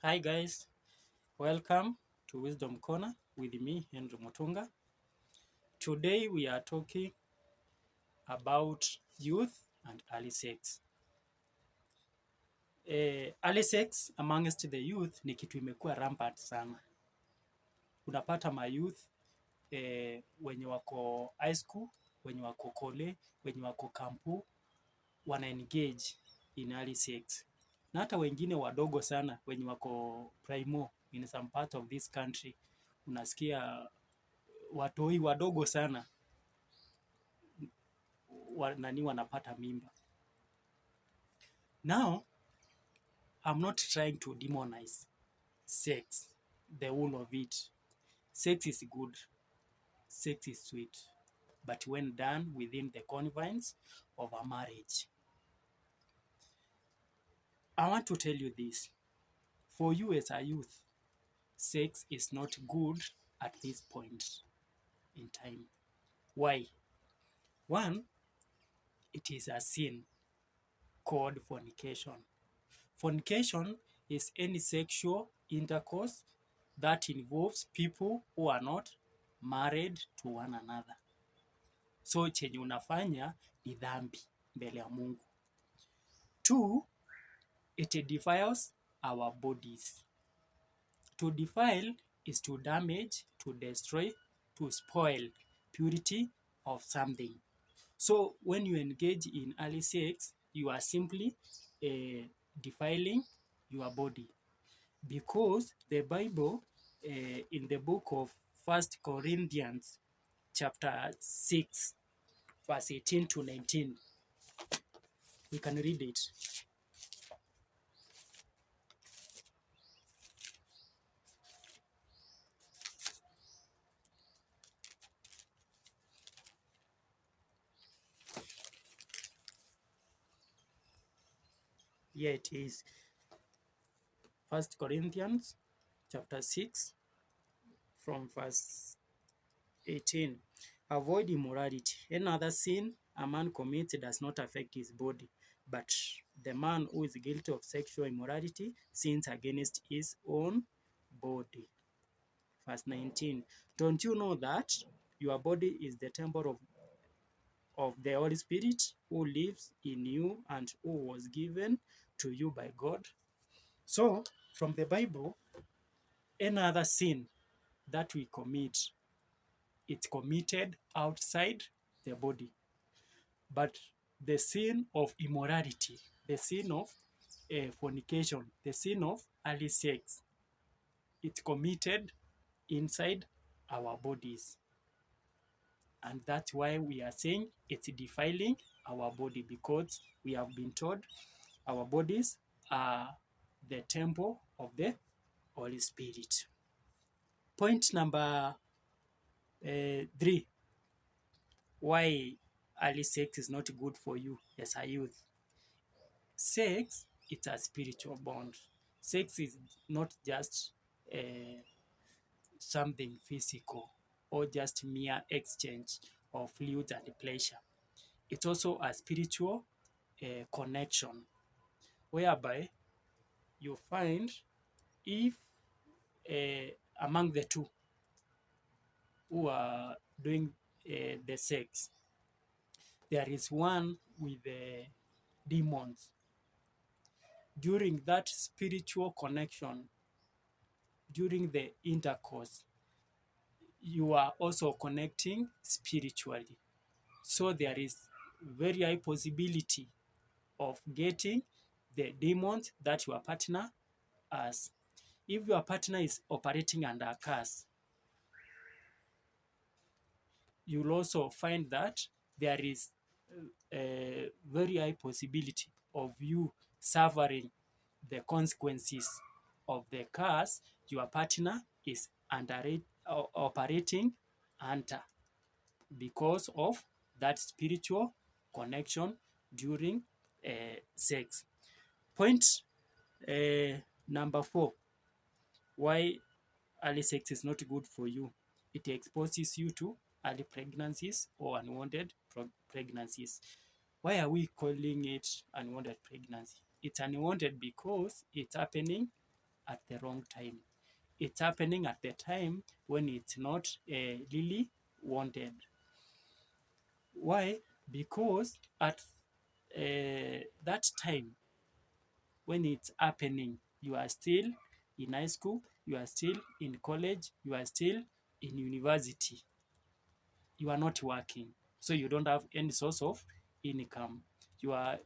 Hi guys, welcome to Wisdom Corner with me, Henry Mutunga. Today we are talking about youth and early sex. Early sex amongst the youth ni kitu imekuwa rampant sana. Unapata mayouth wenye wako high school, wenye wako kole, wenye wako kampu, wana engage in early sex. Na hata wengine wadogo sana wenye wako primo in some part of this country. Unasikia watoi wadogo sana wanapata mimba. Now, I'm not trying to demonize sex, the whole of it. Sex is good, sex is sweet, but when done within the confines of a marriage. I want to tell you this. For you as a youth, sex is not good at this point in time. Why? One, it is a sin called fornication. Fornication is any sexual intercourse that involves people who are not married to one another. So chenye unafanya ni dhambi mbele ya Mungu. Two, it defiles our bodies. To defile is to damage, to destroy, to spoil purity of something. So when you engage in early sex, you are simply defiling your body, because the Bible in the book of 1 Corinthians chapter 6 verse 18 to 19, we can read it. Here it is, 1 Corinthians chapter 6 from verse 18. Avoid immorality. Any other sin a man commits does not affect his body, but the man who is guilty of sexual immorality sins against his own body. Verse 19. Don't you know that your body is the temple of the Holy Spirit who lives in you and who was given to you by God? So, from the Bible, any other sin that we commit, it's committed outside the body. But the sin of immorality, the sin of fornication, the sin of early sex, it's committed inside our bodies. And that's why we are saying it's defiling our body, because we have been told our bodies are the temple of the Holy Spirit. Point number 3. Why early sex is not good for you as a youth. Sex, it's a spiritual bond. Sex is not just something physical or just mere exchange of fluids and pleasure. It's also a spiritual connection, whereby you find if among the two who are doing the sex, there is one with demons. During that spiritual connection, during the intercourse, you are also connecting spiritually. So there is very high possibility of getting the demons that your partner has. If your partner is operating under a curse, you'll also find that there is a very high possibility of you suffering the consequences of the curse your partner is operating under, because of that spiritual connection during sex. Point number 4, why early sex is not good for you. It exposes you to early pregnancies or unwanted pregnancies. Why are we calling it unwanted pregnancy? It's unwanted because it's happening at the wrong time. It's happening at the time when it's not really wanted. Why? Because at that time when it's happening, you are still in high school, you are still in college, you are still in university. You are not working, so you don't have any source of income. You are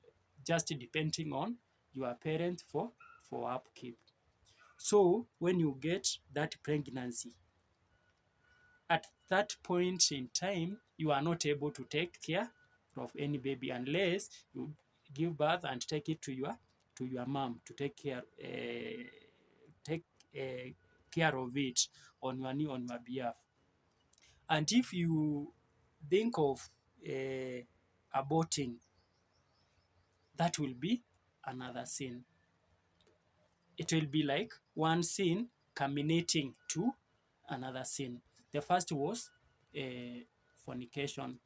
just depending on your parents for upkeep. So when you get that pregnancy, at that point in time, you are not able to take care of any baby unless you give birth and take it to your mom to take care of it on your behalf. And if you think of aborting, that will be another sin. It will be like one sin culminating to another sin. The first was fornication.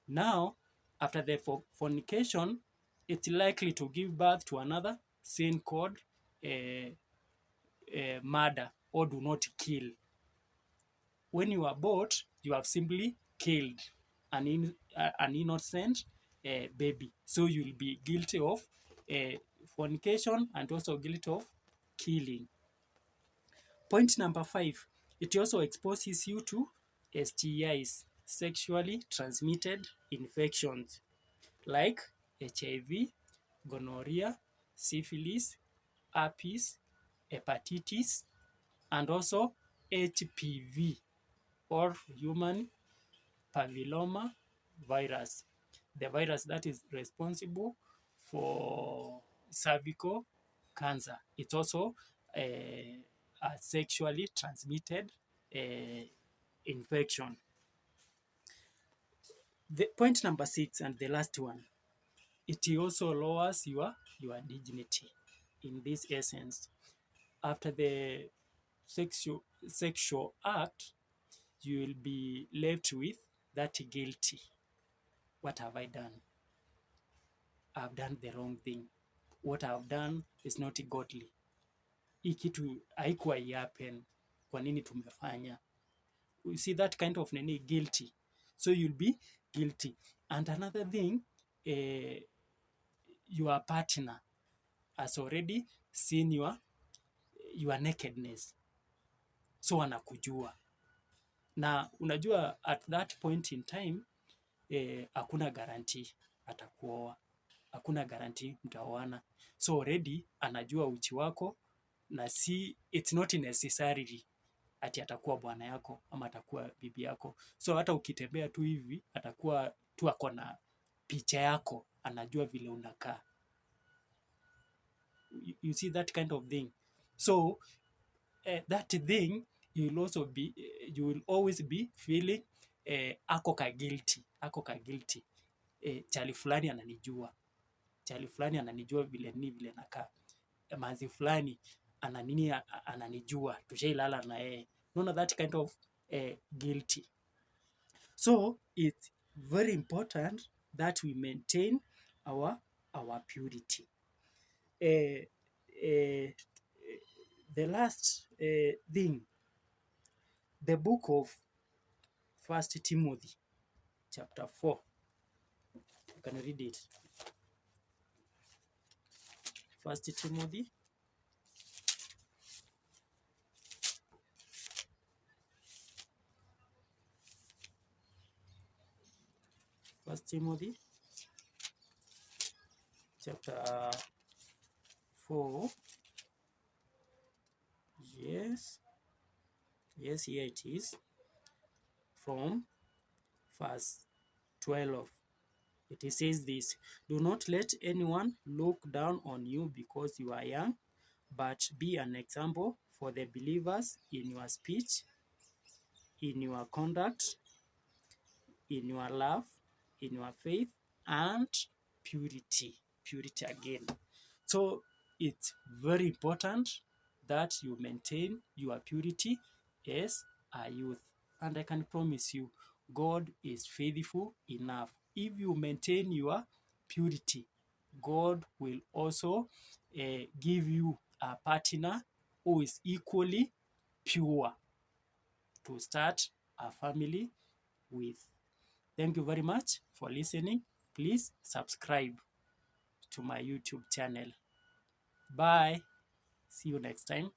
Now, after the fornication, it's likely to give birth to another sin called murder, or do not kill. When you abort, you have simply killed an innocent baby. So you'll be guilty of fornication and also guilty of killing. Point number 5, it also exposes you to STIs, sexually transmitted infections, like HIV, gonorrhea, syphilis, herpes, hepatitis, and also HPV, or human papilloma virus, the virus that is responsible for cervical cancer. It's also a sexually transmitted infection. The point number 6 and the last one, it also lowers your dignity. In this essence, after the sexual act, you will be left with that guilty. What have I done? I've done the wrong thing. What I've done is not godly. Hii kitu haikuwa happen. Kwa nini tumefanya? You see that kind of guilty. So you'll be guilty. And another thing, your partner has already seen your nakedness. So anakujua. Na unajua at that point in time, hakuna guarantee atakuoa. Hakuna guarantee mtaoana. So already anajua uchi wako, na it's not necessarily ati atakuwa bwana yako ama atakuwa bibi yako. So hata ukitembea tu hivi, atakuwa tu ako na picha yako, anajua vile unakaa. You see that kind of thing. So that thing, you will always be feeling ako ka guilty. Chali fulani ananijua. Chali fulani ananijua vile nakaa. Manzi fulani ananijua. Tushailala na yeye. None of that kind of guilty. So it's very important that we maintain our purity. The last thing, the book of 1 Timothy chapter 4. You can read it. 1 Timothy chapter 4. Yes, here it is. From verse 12. It says this: do not let anyone look down on you because you are young, but be an example for the believers in your speech, in your conduct, in your love, in your faith, and purity. Purity again. So it's very important that you maintain your purity as a youth. And I can promise you, God is faithful enough. If you maintain your purity, God will also give you a partner who is equally pure to start a family with. Thank you very much for listening. Please subscribe to my YouTube channel. Bye. See you next time.